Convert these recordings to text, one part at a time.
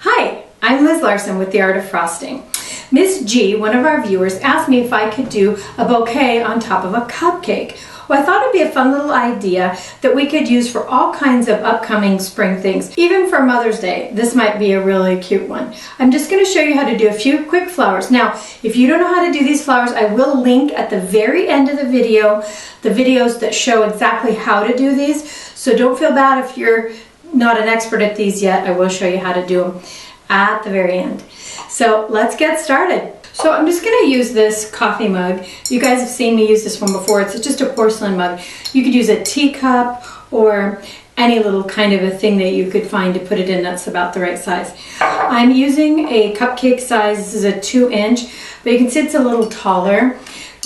Hi, I'm Liz Larson with The Art of Frosting. Miss G, one of our viewers, asked me if I could do a bouquet on top of a cupcake. Well, I thought it'd be a fun little idea that we could use for all kinds of upcoming spring things. Even for Mother's Day, this might be a really cute one. I'm just going to show you how to do a few quick flowers. Now, if you don't know how to do these flowers, I will link at the very end of the video the videos that show exactly how to do these. So don't feel bad if you're not an expert at these yet. I will show you how to do them at the very end. So let's get started. So I'm just going to use this coffee mug. You guys have seen me use this one before. It's just a porcelain mug. You could use a teacup or any little kind of a thing that you could find to put it in that's about the right size. I'm using a cupcake size. This is a 2-inch, but you can see it's a little taller.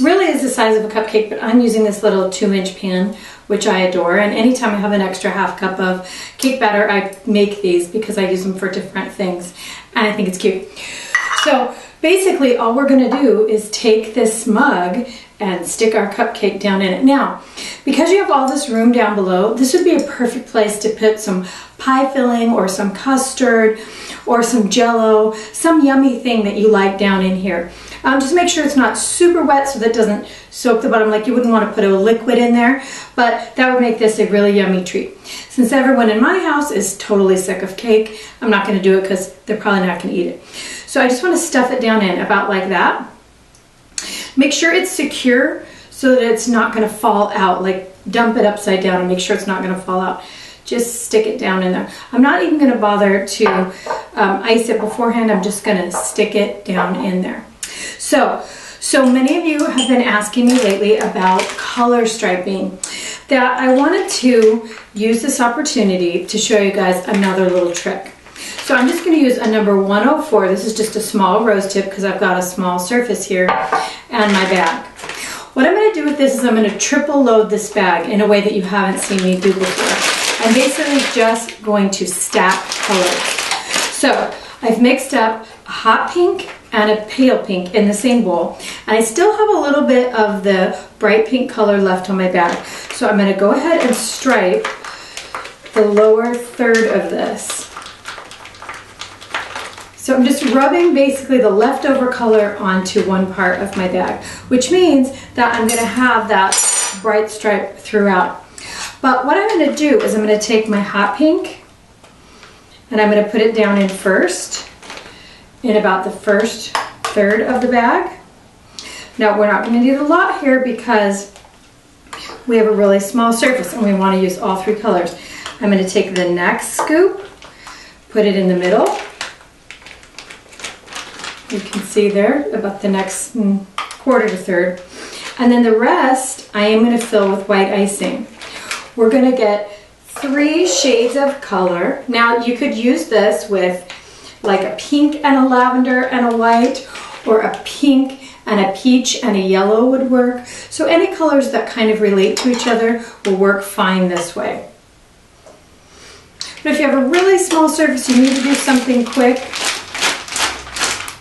Really is the size of a cupcake, but I'm using this little 2-inch pan, which I adore. And anytime I have an extra half cup of cake batter, I make these because I use them for different things. And I think it's cute. So basically all we're gonna do is take this mug and stick our cupcake down in it. Now, because you have all this room down below, this would be a perfect place to put some pie filling or some custard or some jello, some yummy thing that you like down in here. Just make sure it's not super wet so that it doesn't soak the bottom. Like you wouldn't want to put a liquid in there, but that would make this a really yummy treat. Since everyone in my house is totally sick of cake, I'm not going to do it because they're probably not going to eat it. So I just want to stuff it down in about like that. Make sure it's secure so that it's not going to fall out. Like dump it upside down and make sure it's not going to fall out. Just stick it down in there. I'm not even going to bother to ice it beforehand. I'm just going to stick it down in there. So many of you have been asking me lately about color striping, that I wanted to use this opportunity to show you guys another little trick. So I'm just going to use a number 104. This is just a small rose tip because I've got a small surface here and my bag. What I'm going to do with this is I'm going to triple load this bag in a way that you haven't seen me do before. I'm basically just going to stack colors. So I've mixed up a hot pink and a pale pink in the same bowl, and I still have a little bit of the bright pink color left on my bag. So I'm going to go ahead and stripe the lower third of this. So I'm just rubbing basically the leftover color onto one part of my bag, which means that I'm going to have that bright stripe throughout. But what I'm going to do is I'm going to take my hot pink and I'm going to put it down in first, in about the first third of the bag. Now we're not going to need a lot here because we have a really small surface and we want to use all three colors. I'm going to take the next scoop, put it in the middle. You can see there about the next quarter to third. And then the rest I am going to fill with white icing. We're going to get 3 shades of color. Now you could use this with like a pink and a lavender and a white, or a pink and a peach and a yellow would work. So any colors that kind of relate to each other will work fine this way. But if you have a really small surface, you need to do something quick,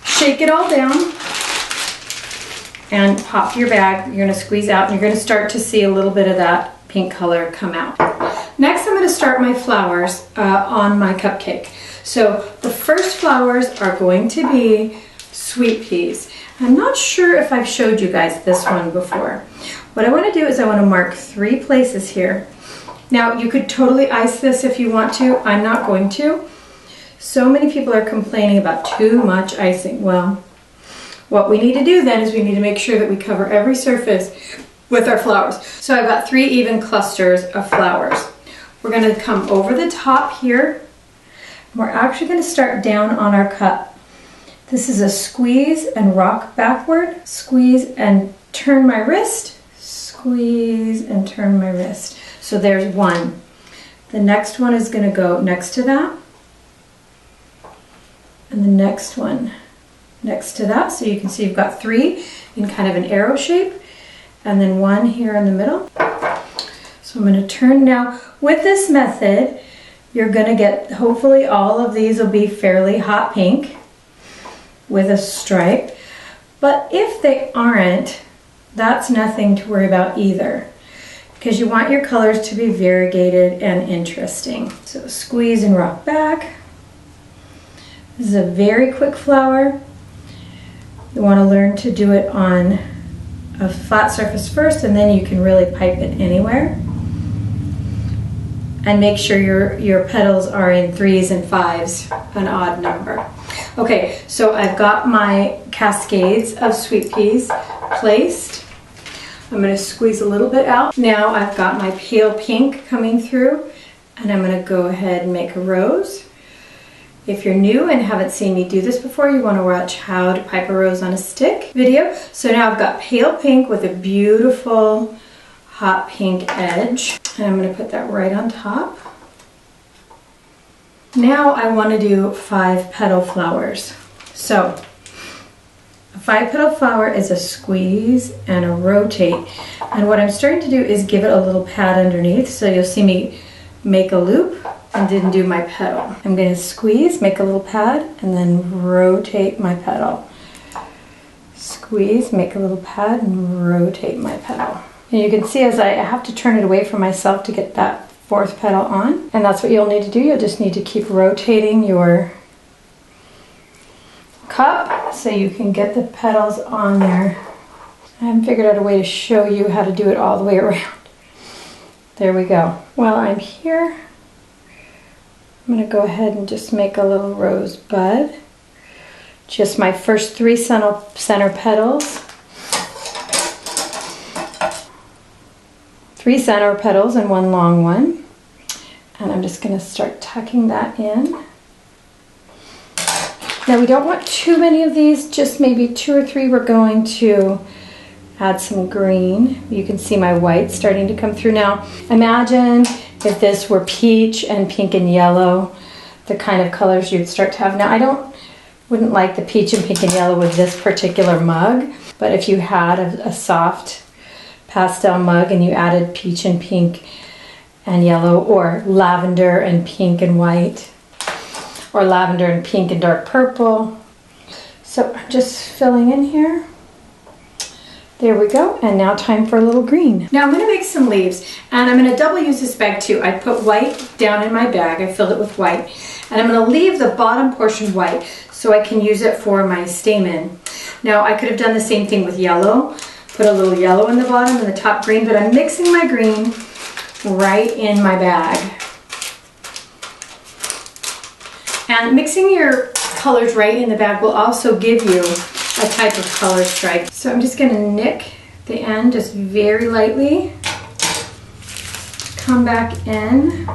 shake it all down and pop your bag. You're going to squeeze out and you're going to start to see a little bit of that pink color come out. Next, I'm going to start my flowers on my cupcake. So the first flowers are going to be sweet peas. I'm not sure if I've showed you guys this one before. What I want to do is I want to mark 3 places here. Now you could totally ice this if you want to. I'm not going to. So many people are complaining about too much icing. Well, what we need to do then is we need to make sure that we cover every surface with our flowers. So I've got 3 even clusters of flowers. We're going to come over the top here. We're actually going to start down on our cup. This is a squeeze and rock backward. Squeeze and turn my wrist. Squeeze and turn my wrist. So there's one. The next one is going to go next to that. And the next one next to that. So you can see you've got 3 in kind of an arrow shape. And then 1 here in the middle. So I'm going to turn now. With this method, you're going to get, hopefully all of these will be fairly hot pink with a stripe. But if they aren't, that's nothing to worry about either, because you want your colors to be variegated and interesting. So squeeze and rock back. This is a very quick flower. You want to learn to do it on a flat surface first, and then you can really pipe it anywhere. And make sure your petals are in 3s and 5s, an odd number. Okay, so I've got my cascades of sweet peas placed. I'm going to squeeze a little bit out. Now I've got my pale pink coming through, and I'm going to go ahead and make a rose. If you're new and haven't seen me do this before, you want to watch how to pipe a rose on a stick video. So now I've got pale pink with a beautiful hot pink edge, and I'm going to put that right on top. Now I want to do 5 petal flowers. So a 5 petal flower is a squeeze and a rotate, and what I'm starting to do is give it a little pad underneath. So you'll see me make a loop and didn't do my petal. I'm going to squeeze, make a little pad, and then rotate my petal. Squeeze, make a little pad, and rotate my petal. And you can see as I have to turn it away from myself to get that 4th petal on. And that's what you'll need to do. You'll just need to keep rotating your cup so you can get the petals on there. I haven't figured out a way to show you how to do it all the way around. There we go. While I'm here, I'm going to go ahead and just make a little rose bud. Just my first 3 center petals. 3 center petals and 1 long one. And I'm just going to start tucking that in. Now we don't want too many of these, just maybe 2 or 3. We're going to add some green. You can see my white starting to come through now. Imagine if this were peach and pink and yellow, the kind of colors you'd start to have. Now I wouldn't like the peach and pink and yellow with this particular mug, but if you had a soft pastel mug and you added peach and pink and yellow, or lavender and pink and white, or lavender and pink and dark purple. So I'm just filling in here. There we go, and now time for a little green. Now I'm going to make some leaves, and I'm going to double use this bag too. I put white down in my bag, I filled it with white, and I'm going to leave the bottom portion white so I can use it for my stamen. Now I could have done the same thing with yellow, put a little yellow in the bottom and the top green, but I'm mixing my green right in my bag. And mixing your colors right in the bag will also give you a type of color stripe. So I'm just going to nick the end just very lightly, come back in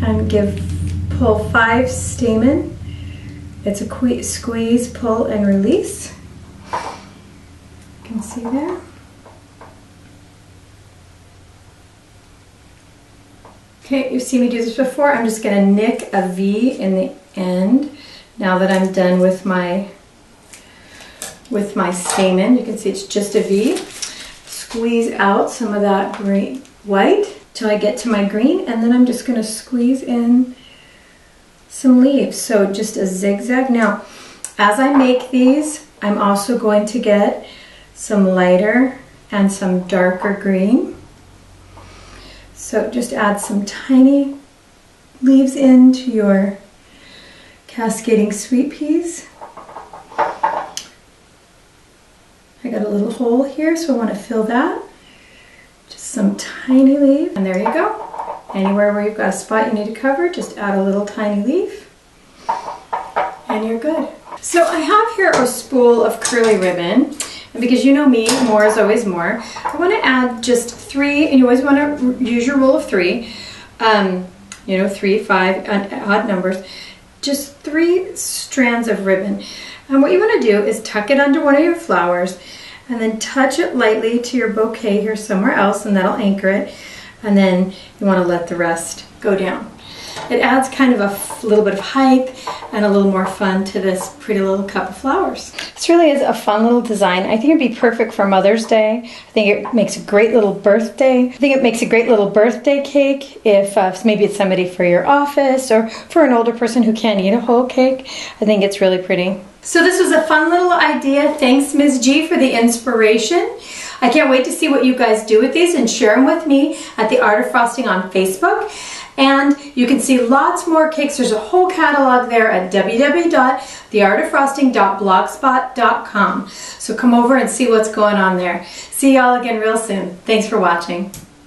and pull 5 stamen. It's a squeeze, pull, and release. You can see there. Okay, you've seen me do this before. I'm just going to nick a V in the end now that I'm done with my stamen. You can see it's just a V. Squeeze out some of that green white till I get to my green, and then I'm just going to squeeze in some leaves. So just a zigzag. Now, as I make these, I'm also going to get some lighter and some darker green. So just add some tiny leaves into your cascading sweet peas. I got a little hole here, so I want to fill that. Just some tiny leaf, and there you go. Anywhere where you've got a spot you need to cover, just add a little tiny leaf, and you're good. So I have here a spool of curly ribbon, and because you know me, more is always more, I want to add just 3, and you always want to use your rule of 3, 3, 5, odd numbers, just 3 strands of ribbon. And what you want to do is tuck it under one of your flowers and then touch it lightly to your bouquet here somewhere else, and that'll anchor it. And then you want to let the rest go down. It adds kind of a little bit of height and a little more fun to this pretty little cup of flowers. This really is a fun little design. I think it'd be perfect for Mother's Day. I think it makes a great little birthday. I think it makes a great little birthday cake if maybe it's somebody for your office or for an older person who can't eat a whole cake. I think it's really pretty. So this was a fun little idea. Thanks, Ms. G, for the inspiration. I can't wait to see what you guys do with these and share them with me at The Art of Frosting on Facebook. And you can see lots more cakes. There's a whole catalog there at www.theartoffrosting.blogspot.com. So come over and see what's going on there. See y'all again real soon. Thanks for watching.